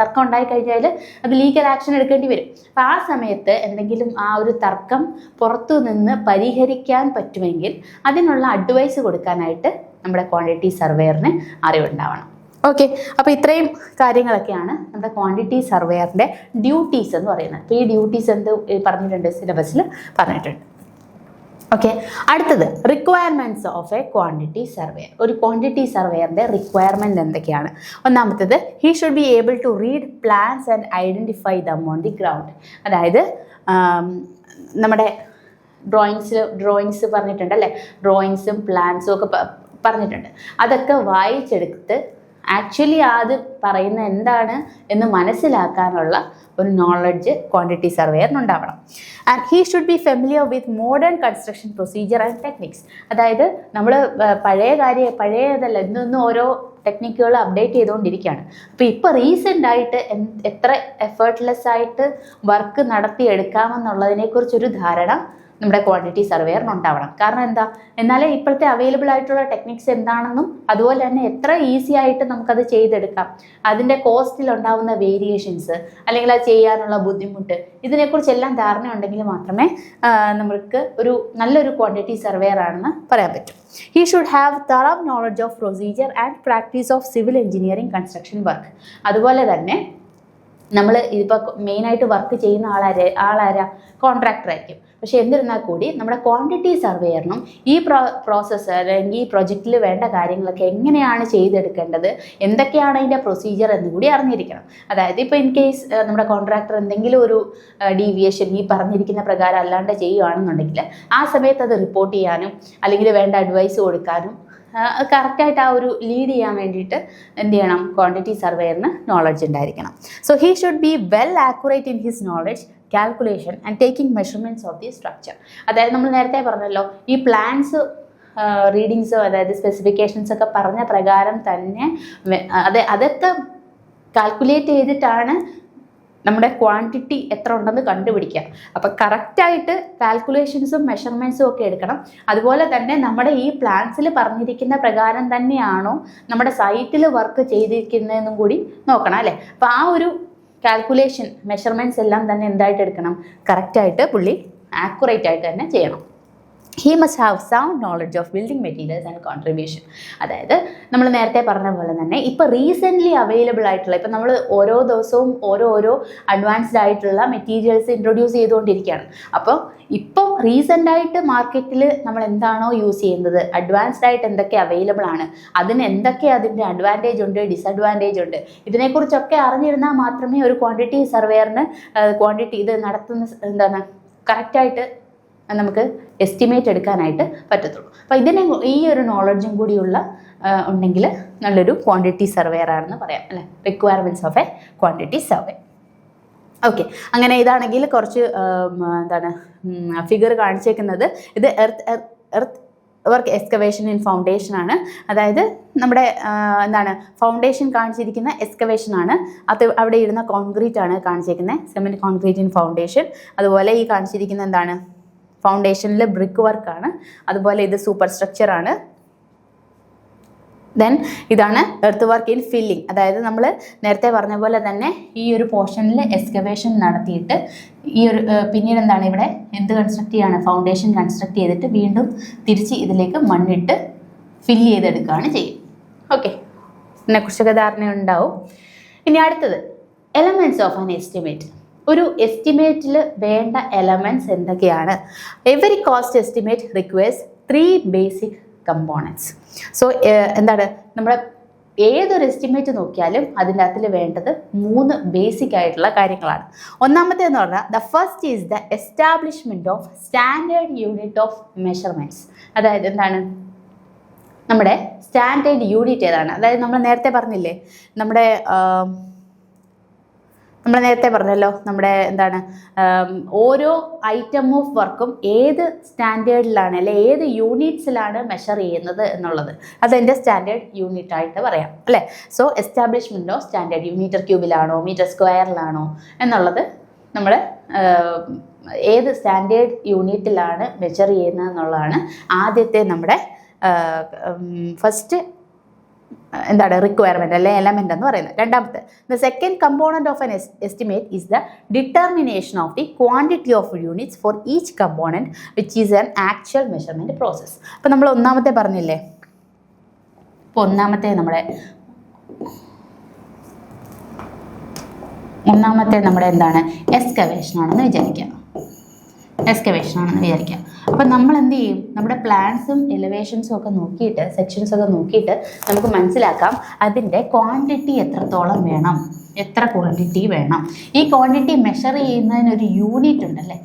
തർക്കം ഉണ്ടായിക്കഴിഞ്ഞാൽ അത് ലീഗൽ ആക്ഷൻ എടുക്കേണ്ടി വരും. അപ്പം ആ സമയത്ത് എന്തെങ്കിലും ആ ഒരു തർക്കം പുറത്തു നിന്ന് പരിഹരിക്കാൻ പറ്റുമെങ്കിൽ അതിനുള്ള അഡ്വൈസ് കൊടുക്കാനായിട്ട് നമ്മുടെ ക്വാണ്ടിറ്റി സർവേയറിന് അറിവുണ്ടാവണം. ഓക്കെ, അപ്പോൾ ഇത്രയും കാര്യങ്ങളൊക്കെയാണ് നമ്മുടെ ക്വാണ്ടിറ്റി സർവേയറിൻ്റെ ഡ്യൂട്ടീസ് എന്ന് പറയുന്നത്. അപ്പോൾ ഈ ഡ്യൂട്ടീസ് പറഞ്ഞിട്ടുണ്ട്, സിലബസിൽ പറഞ്ഞിട്ടുണ്ട്. ഓക്കെ, അടുത്തത് requirements of a quantity surveyor. ഒരു ക്വാണ്ടിറ്റി സർവേയറിൻ്റെ റിക്വയർമെൻറ്റ് എന്തൊക്കെയാണ്? ഒന്നാമത്തത്, he should be able to read plans and identify them on the ground. അതായത് നമ്മുടെ ഡ്രോയിങ്സ് പറഞ്ഞിട്ടുണ്ട് അല്ലേ, ഡ്രോയിങ്സും പ്ലാൻസും ഒക്കെ പറഞ്ഞിട്ടുണ്ട്. അതൊക്കെ വായിച്ചെടുത്ത് ആക്ച്വലി അത് പറയുന്ന എന്താണ് എന്ന് മനസ്സിലാക്കാനുള്ള ഒരു നോളജ് ക്വാണ്ടിറ്റി സർവേയറിനുണ്ടാവണം. And he should be familiar with modern construction procedure and techniques. അതായത് നമ്മൾ പഴയതല്ല, ഇന്നും ഓരോ ടെക്നിക്കുകൾ അപ്ഡേറ്റ് ചെയ്തുകൊണ്ടിരിക്കുകയാണ്. അപ്പോൾ ഇപ്പോൾ റീസെൻ്റായിട്ട് എത്ര എഫേർട്ട്ലെസ് ആയിട്ട് വർക്ക് നടത്തിയെടുക്കാമെന്നുള്ളതിനെക്കുറിച്ചൊരു ധാരണ നമ്മുടെ ക്വാണ്ടിറ്റി സർവേയറിനുണ്ടാവണം. കാരണം എന്താ, എന്നാലേ ഇപ്പോഴത്തെ അവൈലബിൾ ആയിട്ടുള്ള ടെക്നിക്സ് എന്താണെന്നും അതുപോലെ തന്നെ എത്ര ഈസി ആയിട്ട് നമുക്കത് ചെയ്തെടുക്കാം, അതിൻ്റെ കോസ്റ്റിൽ ഉണ്ടാകുന്ന വേരിയേഷൻസ് അല്ലെങ്കിൽ അത് ചെയ്യാനുള്ള ബുദ്ധിമുട്ട്, ഇതിനെക്കുറിച്ചെല്ലാം ധാരണ ഉണ്ടെങ്കിൽ മാത്രമേ നമുക്ക് നല്ലൊരു ക്വാണ്ടിറ്റി സർവേയർ ആണെന്ന് പറയാൻ പറ്റും. He should have thorough knowledge of procedure and practice of civil engineering construction work. അതുപോലെ തന്നെ നമ്മൾ ഇതിപ്പോൾ മെയിനായിട്ട് വർക്ക് ചെയ്യുന്ന ആളാരാ കോൺട്രാക്ടർ ആയിരിക്കും. പക്ഷേ എന്നിരുന്നാൽ കൂടി നമ്മുടെ ക്വാണ്ടിറ്റി സർവേയറിനും ഈ പ്രോസസ്സ് അല്ലെങ്കിൽ ഈ പ്രൊജക്റ്റിൽ വേണ്ട കാര്യങ്ങളൊക്കെ എങ്ങനെയാണ് ചെയ്തെടുക്കേണ്ടത്, എന്തൊക്കെയാണ് അതിൻ്റെ പ്രൊസീജിയർ എന്ന് കൂടി അറിഞ്ഞിരിക്കണം. അതായത് ഇപ്പോൾ ഇൻ കേസ് നമ്മുടെ കോൺട്രാക്ടർ എന്തെങ്കിലും ഒരു ഡീവിയേഷൻ ഈ പറഞ്ഞിരിക്കുന്ന പ്രകാരം അല്ലാണ്ട് ചെയ്യുകയാണെന്നുണ്ടെങ്കിൽ ആ സമയത്ത് അത് റിപ്പോർട്ട് ചെയ്യാനും അല്ലെങ്കിൽ വേണ്ട അഡ്വൈസ് കൊടുക്കാനും കറക്റ്റായിട്ട് ആ ഒരു ലീഡ് ചെയ്യാൻ വേണ്ടിയിട്ട് എന്ത് ചെയ്യണം, ക്വാണ്ടിറ്റി സർവേയറിന് നോളജ് ഉണ്ടായിരിക്കണം. So he should be well accurate in his knowledge, calculation and taking measurements of the structure. അതായത് നമ്മൾ നേരത്തെ പറഞ്ഞല്ലോ, ഈ പ്ലാൻസ് റീഡിങ്സോ അതായത് സ്പെസിഫിക്കേഷൻസ് ഒക്കെ പറഞ്ഞ പ്രകാരം തന്നെ അതൊക്കെ കാൽക്കുലേറ്റ് ചെയ്തിട്ടാണ് നമ്മുടെ ക്വാണ്ടിറ്റി എത്ര ഉണ്ടെന്ന് കണ്ടുപിടിക്കുക. അപ്പം കറക്റ്റായിട്ട് കാൽക്കുലേഷൻസും മെഷർമെൻറ്റ്സും ഒക്കെ എടുക്കണം. അതുപോലെ തന്നെ നമ്മുടെ ഈ പ്ലാൻസിൽ പറഞ്ഞിരിക്കുന്ന പ്രകാരം തന്നെയാണോ നമ്മുടെ സൈറ്റിൽ വർക്ക് ചെയ്തിരിക്കുന്നതെന്നും കൂടി നോക്കണം അല്ലേ. അപ്പോൾ ആ ഒരു കാൽക്കുലേഷൻ മെഷർമെൻറ്റ്സ് എല്ലാം തന്നെ എന്തായിട്ട് എടുക്കണം, കറക്റ്റായിട്ട് പുള്ളി ആക്യുറേറ്റ് ആയിട്ട് തന്നെ ചെയ്യണം. He must have sound knowledge of building materials and contribution. അതായത് നമ്മൾ നേരത്തെ പറഞ്ഞ പോലെ തന്നെ ഇപ്പോൾ റീസെൻ്റ്ലി അവൈലബിൾ ആയിട്ടുള്ള, ഇപ്പം നമ്മൾ ഓരോ ദിവസവും ഓരോ അഡ്വാൻസ്ഡ് ആയിട്ടുള്ള മെറ്റീരിയൽസ് ഇൻട്രൊഡ്യൂസ് ചെയ്തുകൊണ്ടിരിക്കുകയാണ്. അപ്പോൾ ഇപ്പോൾ റീസെൻ്റായിട്ട് മാർക്കറ്റിൽ നമ്മൾ എന്താണോ യൂസ് ചെയ്യുന്നത്, അഡ്വാൻസ്ഡ് ആയിട്ട് എന്തൊക്കെ അവൈലബിൾ ആണ്, അതിന് എന്തൊക്കെ അതിൻ്റെ അഡ്വാൻറ്റേജ് ഉണ്ട്, ഡിസഡ്വാൻറ്റേജ് ഉണ്ട്, ഇതിനെക്കുറിച്ചൊക്കെ അറിഞ്ഞിരുന്നാൽ മാത്രമേ ഒരു ക്വാണ്ടിറ്റി സർവേയറിന് ഇത് നടത്തുന്ന കറക്റ്റായിട്ട് നമുക്ക് എസ്റ്റിമേറ്റ് എടുക്കാനായിട്ട് പറ്റത്തുള്ളൂ. അപ്പോൾ ഈ ഒരു നോളജും കൂടിയുള്ള ഉണ്ടെങ്കിൽ നല്ലൊരു ക്വാണ്ടിറ്റി സർവേയർ ആണെന്ന് പറയാം അല്ലേ. Requirements of a quantity survey. Okay, അങ്ങനെ ഇതാണെങ്കിൽ കുറച്ച് ഫിഗർ കാണിച്ചേക്കുന്നത് ഇത് earth work excavation in foundation ആണ്. അതായത് നമ്മുടെ ഫൗണ്ടേഷൻ കാണിച്ചിരിക്കുന്ന എക്സ്കവേഷൻ ആണ്. അത് അവിടെ ഇരുന്ന കോൺക്രീറ്റ് ആണ് കാണിച്ചിരിക്കുന്നത്, സിമെൻറ്റ് കോൺക്രീറ്റ് ഇൻ ഫൗണ്ടേഷൻ. അതുപോലെ ഈ കാണിച്ചിരിക്കുന്ന ഫൗണ്ടേഷനിൽ ബ്രിക്ക് വർക്കാണ്. അതുപോലെ ഇത് സൂപ്പർ സ്ട്രക്ചറാണ്. ദെൻ ഇതാണ് എർത്ത് വർക്ക് ഇൻ ഫില്ലിംഗ്. അതായത് നമ്മൾ നേരത്തെ പറഞ്ഞ പോലെ തന്നെ ഈ ഒരു പോർഷനിൽ എക്സ്കവേഷൻ നടത്തിയിട്ട് പിന്നീട് ഇവിടെ എന്ത് കൺസ്ട്രക്ട് ചെയ്യാണ്, ഫൗണ്ടേഷൻ കൺസ്ട്രക്ട് ചെയ്തിട്ട് വീണ്ടും തിരിച്ച് ഇതിലേക്ക് മണ്ണിട്ട് ഫില്ല് ചെയ്തെടുക്കുകയാണ് ചെയ്യും. ഓക്കെ, ഇതിനെക്കുറിച്ചൊക്കെ ധാരണ ഉണ്ടാവും. ഇനി അടുത്തത് എലമെൻറ്റ്സ് ഓഫ് ആൻ എസ്റ്റിമേറ്റ്. ഒരു എസ്റ്റിമേറ്റിൽ വേണ്ട എലമെൻറ്റ്സ് എന്തൊക്കെയാണ്? Every cost estimate requires 3 basic components. So നമ്മുടെ ഏതൊരു എസ്റ്റിമേറ്റ് നോക്കിയാലും അതിൻ്റെ അകത്തിൽ വേണ്ടത് 3 ബേസിക് ആയിട്ടുള്ള കാര്യങ്ങളാണ്. ഒന്നാമത്തേന്ന് പറഞ്ഞാൽ the first is the establishment of standard unit of measurements. അതായത് നമ്മുടെ സ്റ്റാൻഡേർഡ് യൂണിറ്റ് ഏതാണ്? അതായത് നമ്മൾ നേരത്തെ പറഞ്ഞില്ലേ, നമ്മൾ നേരത്തെ പറഞ്ഞല്ലോ, നമ്മുടെ ഓരോ ഐറ്റം ഓഫ് വർക്കും ഏത് സ്റ്റാൻഡേർഡിലാണ് അല്ലെ ഏത് യൂണിറ്റ്സിലാണ് മെഷർ ചെയ്യുന്നത് എന്നുള്ളത് അതെൻ്റെ സ്റ്റാൻഡേർഡ് യൂണിറ്റ് ആയിട്ട് പറയാം അല്ലേ. So establishment of standard metre ക്യൂബിലാണോ മീറ്റർ സ്ക്വയറിലാണോ എന്നുള്ളത് നമ്മൾ ഏത് സ്റ്റാൻഡേർഡ് യൂണിറ്റിലാണ് മെഷർ ചെയ്യുന്നത് എന്നുള്ളതാണ് ആദ്യത്തെ നമ്മുടെ ഫസ്റ്റ് റിക്വയർമെൻറ്റ് അല്ലെ എലമെൻ്റ് എന്ന് പറയുന്നത്. രണ്ടാമത്തെ the second component of N estimate is the determination of the quantity of units for each component which is an actual measurement process. അപ്പോൾ നമ്മൾ ഒന്നാമത്തെ പറഞ്ഞില്ലേ, ഇപ്പോൾ ഒന്നാമത്തെ നമ്മുടെ എക്സ്കവേഷൻ ആണെന്ന് വിചാരിക്കാം. എക്സ്കവേഷൻ ആണെന്ന് വിചാരിക്കാം. അപ്പം നമ്മൾ എന്ത് ചെയ്യും, നമ്മുടെ പ്ലാൻസും എലിവേഷൻസും ഒക്കെ നോക്കിയിട്ട്, സെക്ഷൻസ് ഒക്കെ നോക്കിയിട്ട് നമുക്ക് മനസ്സിലാക്കാം അതിൻ്റെ ക്വാണ്ടിറ്റി എത്രത്തോളം വേണം, എത്ര ക്വാണ്ടിറ്റി വേണം. ഈ ക്വാണ്ടിറ്റി മെഷർ ചെയ്യുന്നതിനൊരു യൂണിറ്റ് ഉണ്ടല്ലേ,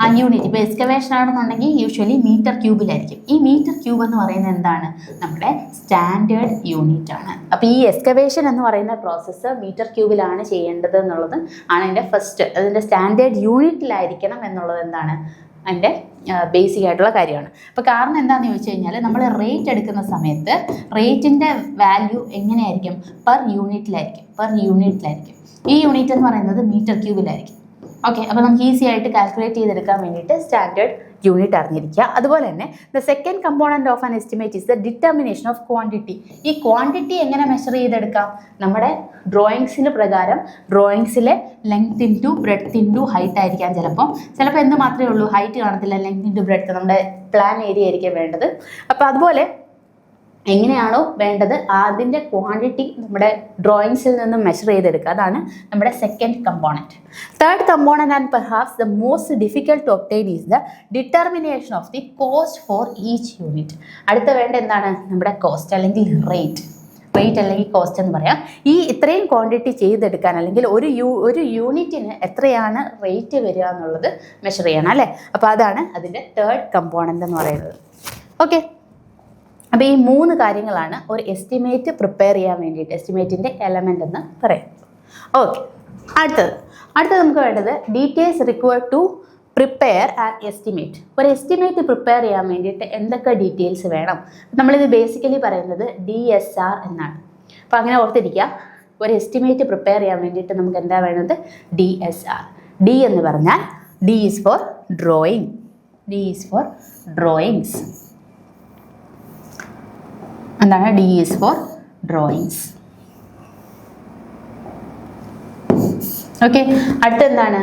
ആ യൂണിറ്റ് ഇപ്പോൾ എക്സ്കവേഷൻ ആണെന്നുണ്ടെങ്കിൽ യൂഷ്വലി മീറ്റർ ക്യൂബിലായിരിക്കും. ഈ മീറ്റർ ക്യൂബ് എന്ന് പറയുന്നത് എന്താണ്, നമ്മുടെ സ്റ്റാൻഡേർഡ് യൂണിറ്റ് ആണ്. അപ്പോൾ ഈ എക്സ്കവേഷൻ എന്ന് പറയുന്ന പ്രോസസ്സ് മീറ്റർ ക്യൂബിലാണ് ചെയ്യേണ്ടത് എന്നുള്ളത് ആണ് എൻ്റെ ഫസ്റ്റ്. അതിൻ്റെ സ്റ്റാൻഡേർഡ് യൂണിറ്റിലായിരിക്കണം എന്നുള്ളത് എന്താണ് അതിൻ്റെ ബേസിക് ആയിട്ടുള്ള കാര്യമാണ്. അപ്പോൾ കാരണം എന്താണെന്ന് ചോദിച്ചു കഴിഞ്ഞാൽ നമ്മൾ റേറ്റ് എടുക്കുന്ന സമയത്ത് റേറ്റിൻ്റെ വാല്യൂ എങ്ങനെയായിരിക്കും, പെർ യൂണിറ്റിലായിരിക്കും. ഈ യൂണിറ്റ് എന്ന് പറയുന്നത് മീറ്റർ ക്യൂബിലായിരിക്കും. ഓക്കെ, അപ്പോൾ നമുക്ക് ഈസി ആയിട്ട് കാൽക്കുലേറ്റ് ചെയ്തെടുക്കാൻ വേണ്ടിയിട്ട് സ്റ്റാൻഡേർഡ് യൂണിറ്റ് അറിഞ്ഞിരിക്കുക. അതുപോലെ തന്നെ the second component of an estimate is the determination of quantity. ഈ ക്വാണ്ടിറ്റി എങ്ങനെ മെഷർ ചെയ്തെടുക്കാം, നമ്മുടെ ഡ്രോയിങ്സിന് പ്രകാരം ഡ്രോയിങ്സിലെ length into breadth into height ആയിരിക്കാം. ചിലപ്പോൾ എന്ത് മാത്രമേ ഉള്ളൂ, ഹൈറ്റ് കാണത്തില്ല, ലെങ്ത് ഇൻറ്റു ബ്രെഡ്ത്ത് നമ്മുടെ പ്ലാൻ ഏരിയ ആയിരിക്കും വേണ്ടത്. അപ്പോൾ അതുപോലെ എങ്ങനെയാണോ വേണ്ടത് അതിൻ്റെ ക്വാണ്ടിറ്റി നമ്മുടെ ഡ്രോയിങ്സിൽ നിന്നും മെഷർ ചെയ്തെടുക്കുക. അതാണ് നമ്മുടെ second component. Third component and perhaps the most difficult to obtain is the determination of the cost for each unit. അടുത്ത വേണ്ട എന്താണ്, നമ്മുടെ കോസ്റ്റ് അല്ലെങ്കിൽ റേറ്റ് അല്ലെങ്കിൽ കോസ്റ്റ് എന്ന് പറയാം. ഈ ഇത്രയും ക്വാണ്ടിറ്റി ചെയ്തെടുക്കാൻ അല്ലെങ്കിൽ ഒരു യൂണിറ്റിന് എത്രയാണ് റേറ്റ് വരിക എന്നുള്ളത് മെഷർ ചെയ്യണം അല്ലേ. അപ്പോൾ അതാണ് അതിൻ്റെ തേർഡ് കമ്പോണൻറ്റ് എന്ന് പറയുന്നത്. ഓക്കെ, അപ്പോൾ ഈ 3 കാര്യങ്ങളാണ് ഒരു എസ്റ്റിമേറ്റ് പ്രിപ്പയർ ചെയ്യാൻ വേണ്ടിയിട്ട് എസ്റ്റിമേറ്റിൻ്റെ എലമെൻ്റ് എന്ന് പറയുന്നത്. ഓക്കെ, അടുത്തത് നമുക്ക് വേണ്ടത് details required to prepare an estimate. ഒരു എസ്റ്റിമേറ്റ് പ്രിപ്പയർ ചെയ്യാൻ വേണ്ടിയിട്ട് എന്തൊക്കെ ഡീറ്റെയിൽസ് വേണം, നമ്മളിത് ബേസിക്കലി പറയുന്നത് DSR എന്നാണ്. അപ്പോൾ അങ്ങനെ ഓർത്തിരിക്കുക, ഒരു എസ്റ്റിമേറ്റ് പ്രിപ്പയർ ചെയ്യാൻ വേണ്ടിയിട്ട് നമുക്ക് എന്താ വേണ്ടത്, DSR. ഡി എന്ന് പറഞ്ഞാൽ D is for drawing, എന്താണ്, D is for drawings. Okay, അടുത്തെന്താണ്,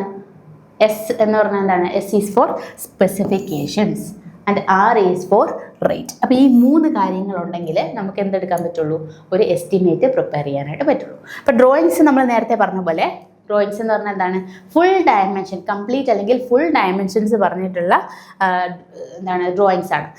S എന്ന് പറഞ്ഞാൽ എന്താണ്, S is for specifications and R is for rate. അപ്പോൾ ഈ 3 കാര്യങ്ങളുണ്ടെങ്കിൽ നമുക്ക് എന്തെടുക്കാൻ പറ്റുള്ളൂ, ഒരു എസ്റ്റിമേറ്റ് പ്രിപ്പയർ ചെയ്യാനായിട്ട് പറ്റുള്ളൂ. അപ്പോൾ ഡ്രോയിങ്സ് നമ്മൾ നേരത്തെ പറഞ്ഞ പോലെ, ഡ്രോയിങ്സ് എന്ന് പറഞ്ഞാൽ എന്താണ്, ഫുൾ ഡയമെൻഷൻ, കംപ്ലീറ്റ് അല്ലെങ്കിൽ ഫുൾ ഡയമെൻഷൻസ് പറഞ്ഞിട്ടുള്ള എന്താണ് ഡ്രോയിങ്സ് ആണ്.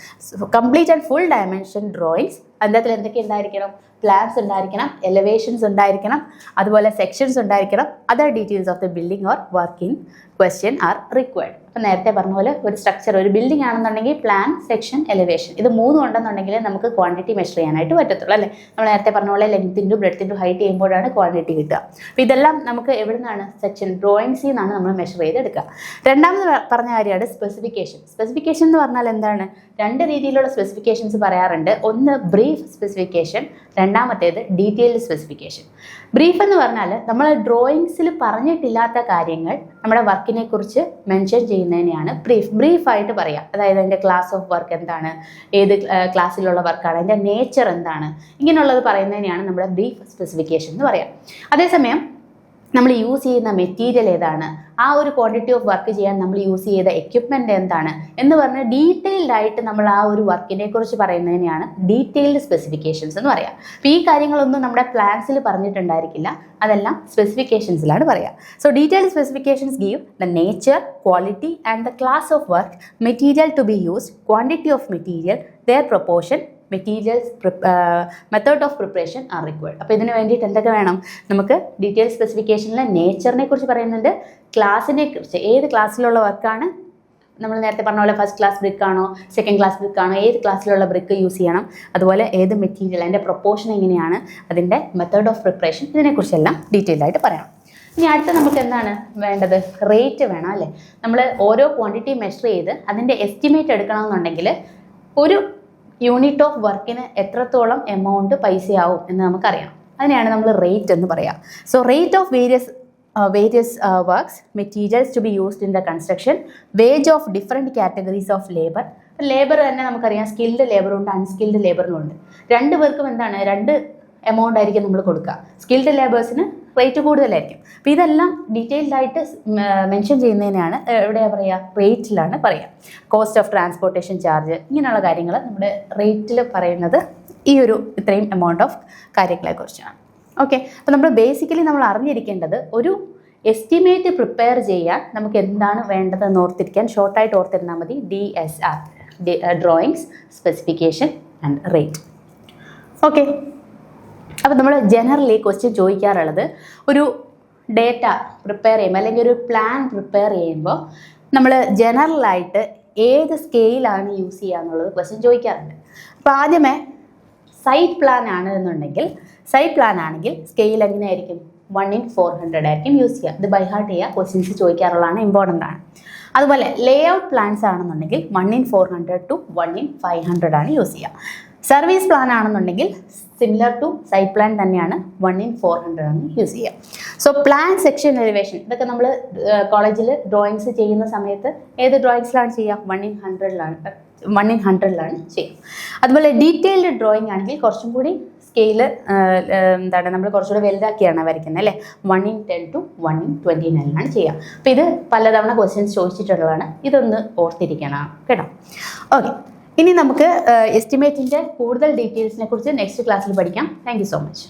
Complete and full dimension drawings. അതിനകത്തിൽ എന്തൊക്കെ ഉണ്ടായിരിക്കണം, പ്ലാൻസ് ഉണ്ടായിരിക്കണം, എലിവേഷൻസ് ഉണ്ടായിരിക്കണം, അതുപോലെ സെക്ഷൻസ് ഉണ്ടായിരിക്കണം. Other details of the building or work in question are required. അപ്പം നേരത്തെ പറഞ്ഞ പോലെ ഒരു സ്ട്രക്ചർ, ഒരു ബിൽഡിംഗ് ആണെന്നുണ്ടെങ്കിൽ പ്ലാൻ, സെക്ഷൻ, എലിവേഷൻ, ഇത് 3 ഉണ്ടെന്നുണ്ടെങ്കിൽ നമുക്ക് ക്വാണ്ടിറ്റി മെഷർ ചെയ്യാനായിട്ട് പറ്റത്തുള്ളൂ അല്ലേ. നമ്മൾ നേരത്തെ പറഞ്ഞ പോലെ length into breadth into height ചെയ്യുമ്പോഴാണ് ക്വാണ്ടിറ്റി കിട്ടുക. അപ്പോൾ ഇതെല്ലാം നമുക്ക് എവിടെ നിന്നാണ്, സെക്ഷൻ ഡ്രോയിങ്സിൽ നിന്നാണ് നമ്മൾ മെഷർ ചെയ്തെടുക്കുക. രണ്ടാമത് പറഞ്ഞ കാര്യമാണ് സ്പെസിഫിക്കേഷൻ. സ്പെസിഫിക്കേഷൻ എന്ന് പറഞ്ഞാൽ എന്താണ്, 2 രീതിയിലുള്ള സ്പെസിഫിക്കേഷൻസ് പറയാറുണ്ട്. ഒന്ന് ബ്രീഫ് സ്പെസിഫിക്കേഷൻ, രണ്ടാമത്തേത് ഡീറ്റെയിൽഡ് സ്പെസിഫിക്കേഷൻ. ബ്രീഫ് എന്ന് പറഞ്ഞാൽ നമ്മൾ ഡ്രോയിങ്സിൽ പറഞ്ഞിട്ടില്ലാത്ത കാര്യങ്ങൾ നമ്മുടെ വർക്കിനെ കുറിച്ച് മെൻഷൻ ചെയ്യുന്നതിനെയാണ് ബ്രീഫായിട്ട് പറയുക. അതായത് അതിൻ്റെ ക്ലാസ് ഓഫ് വർക്ക് എന്താണ്, ഏത് ക്ലാസ്സിലുള്ള വർക്കാണ്, അതിൻ്റെ നേച്ചർ എന്താണ്, ഇങ്ങനെയുള്ളത് പറയുന്നതിനെയാണ് നമ്മുടെ ബ്രീഫ് സ്പെസിഫിക്കേഷൻ എന്ന് പറയാം. അതേസമയം നമ്മൾ യൂസ് ചെയ്യുന്ന മെറ്റീരിയൽ ഏതാണ്, ആ ഒരു ക്വാണ്ടിറ്റി ഓഫ് വർക്ക് ചെയ്യാൻ നമ്മൾ യൂസ് ചെയ്ത എക്യുപ്മെൻറ്റ് എന്താണ് എന്ന് പറഞ്ഞ് ഡീറ്റെയിൽഡ് ആയിട്ട് നമ്മൾ ആ ഒരു വർക്കിനെ കുറിച്ച് പറയുന്നതിനെയാണ് ഡീറ്റെയിൽഡ് സ്പെസിഫിക്കേഷൻസ് എന്ന് പറയാം. അപ്പോൾ ഈ കാര്യങ്ങളൊന്നും നമ്മുടെ പ്ലാൻസിൽ പറഞ്ഞിട്ടുണ്ടായിരിക്കില്ല, അതെല്ലാം സ്പെസിഫിക്കേഷൻസിലാണ് പറയുക. So detailed specifications give the nature, quality and the class of work, material to be used, quantity of material, their proportion, materials, method of preparation are required. അപ്പോൾ ഇതിന് വേണ്ടിയിട്ട് എന്തൊക്കെ വേണം, നമുക്ക് ഡീറ്റെയിൽ സ്പെസിഫിക്കേഷനിലെ നേച്ചറിനെ കുറിച്ച് പറയുന്നുണ്ട്, ക്ലാസ്സിനെ കുറിച്ച്, ഏത് ക്ലാസ്സിലുള്ള വർക്കാണ്, നമ്മൾ നേരത്തെ പറഞ്ഞ പോലെ ഫസ്റ്റ് ക്ലാസ് ബ്രിക്ക് ആണോ, സെക്കൻഡ് ക്ലാസ് ബ്രിക്ക് ആണോ, ഏത് ക്ലാസ്സിലുള്ള ബ്രിക്ക് യൂസ് ചെയ്യണം, അതുപോലെ ഏത് മെറ്റീരിയൽ, അതിൻ്റെ പ്രൊപ്പോർഷൻ എങ്ങനെയാണ്, അതിൻ്റെ മെത്തേഡ് ഓഫ് പ്രിപ്പറേഷൻ, ഇതിനെക്കുറിച്ചെല്ലാം ഡീറ്റെയിൽഡ് ആയിട്ട് പറയാം. ഇനി അടുത്ത നമുക്ക് എന്താണ് വേണ്ടത്, റേറ്റ് വേണം അല്ലേ. നമ്മൾ ഓരോ ക്വാണ്ടിറ്റി മെഷർ ചെയ്ത് അതിൻ്റെ എസ്റ്റിമേറ്റ് എടുക്കണമെന്നുണ്ടെങ്കിൽ ഒരു യൂണിറ്റ് ഓഫ് വർക്കിന് എത്രത്തോളം എമൗണ്ട് പൈസയാവും എന്ന് നമുക്കറിയാം. അതിനെയാണ് നമ്മൾ റേറ്റ് എന്ന് പറയാം. So rate of various works, materials to be used in the construction, wage of different categories of labor. Labour തന്നെ നമുക്കറിയാം, സ്കിൽഡ് ലേബറുണ്ട്, അൺസ്കിൽഡ് ലേബറിനുണ്ട്. 2 പേർക്കും എന്താണ് 2 എമൗണ്ട് ആയിരിക്കും നമ്മൾ കൊടുക്കുക. സ്കിൽഡ് ലേബേഴ്സിന് റേറ്റ് കൂടുതലായിരിക്കും. അപ്പോൾ ഇതെല്ലാം ഡീറ്റെയിൽഡ് ആയിട്ട് മെൻഷൻ ചെയ്യുന്നതിനാണ് എവിടെയാണ് പറയുക, റേറ്റിലാണ് പറയുക. കോസ്റ്റ് ഓഫ് ട്രാൻസ്പോർട്ടേഷൻ ചാർജ്, ഇങ്ങനെയുള്ള കാര്യങ്ങൾ നമ്മുടെ റേറ്റിൽ പറയുന്നത് ഈ ഒരു ഇത്രയും എമൗണ്ട് ഓഫ് കാര്യങ്ങളെക്കുറിച്ചാണ്. ഓക്കെ, അപ്പോൾ നമ്മൾ ബേസിക്കലി നമ്മൾ അറിഞ്ഞിരിക്കേണ്ടത് ഒരു എസ്റ്റിമേറ്റ് പ്രിപ്പയർ ചെയ്യാൻ നമുക്ക് എന്താണ് വേണ്ടതെന്ന് ഓർത്തിരിക്കാൻ ഷോർട്ടായിട്ട് ഓർത്തിരുന്നാൽ മതി. DSR, drawings, specification and rate. Okay, അപ്പോൾ നമ്മൾ ജനറലി ക്വസ്റ്റ്യൻ ചോദിക്കാറുള്ളത് ഒരു ഡേറ്റ പ്രിപ്പയർ ചെയ്യുമ്പോൾ അല്ലെങ്കിൽ ഒരു പ്ലാൻ പ്രിപ്പയർ ചെയ്യുമ്പോൾ നമ്മൾ ജനറലായിട്ട് ഏത് സ്കെയിലാണ് യൂസ് ചെയ്യുക എന്നുള്ളത് ക്വസ്റ്റ്യൻ ചോദിക്കാറുണ്ട്. അപ്പോൾ ആദ്യമേ സൈറ്റ് പ്ലാൻ ആണ് എന്നുണ്ടെങ്കിൽ, സൈറ്റ് പ്ലാൻ ആണെങ്കിൽ സ്കെയിൽ എങ്ങനെയായിരിക്കും? 1:400 ആയിരിക്കും യൂസ് ചെയ്യുക. ഇത് ബൈ ഹാർട്ട് ചെയ്യുക, ക്വസ്റ്റ്യൻസ് ചോദിക്കാറുള്ളതാണ്, ഇമ്പോർട്ടൻ്റ് ആണ്. അതുപോലെ ലേ ഔട്ട് പ്ലാൻസ് ആണെന്നുണ്ടെങ്കിൽ 1:400 to 1:500 ആണ് യൂസ് ചെയ്യുക. സർവീസ് പ്ലാൻ ആണെന്നുണ്ടെങ്കിൽ സിമിലർ ടു സൈറ്റ് പ്ലാൻ തന്നെയാണ്, 1:400 ആണ് യൂസ് ചെയ്യുക. സോ പ്ലാൻ, സെക്ഷൻ, എലിവേഷൻ ഇതൊക്കെ നമ്മൾ കോളേജിൽ ഡ്രോയിങ്സ് ചെയ്യുന്ന സമയത്ത് ഏത് ഡ്രോയിങ്സിലാണ് ചെയ്യുക? 1:100ലാണ് ചെയ്യുക. അതുപോലെ ഡീറ്റെയിൽഡ് ഡ്രോയിങ് ആണെങ്കിൽ കുറച്ചും കൂടി സ്കെയില് നമ്മൾ കുറച്ചുകൂടി വലുതാക്കിയാണ് വരയ്ക്കുന്നത് അല്ലേ, 1:10 to 1:29 ചെയ്യുക. അപ്പോൾ ഇത് പലതവണ ക്വസ്റ്റ്യൻസ് ചോദിച്ചിട്ടുള്ളതാണ്, ഇതൊന്ന് ഓർത്തിരിക്കണം കേട്ടോ. ഓക്കെ, ഇനി നമുക്ക് എസ്റ്റിമേറ്റിൻ്റെ കൂടുതൽ ഡീറ്റെയിൽസിനെ കുറിച്ച് നെക്സ്റ്റ് ക്ലാസ്സിൽ പഠിക്കാം. Thank you so much.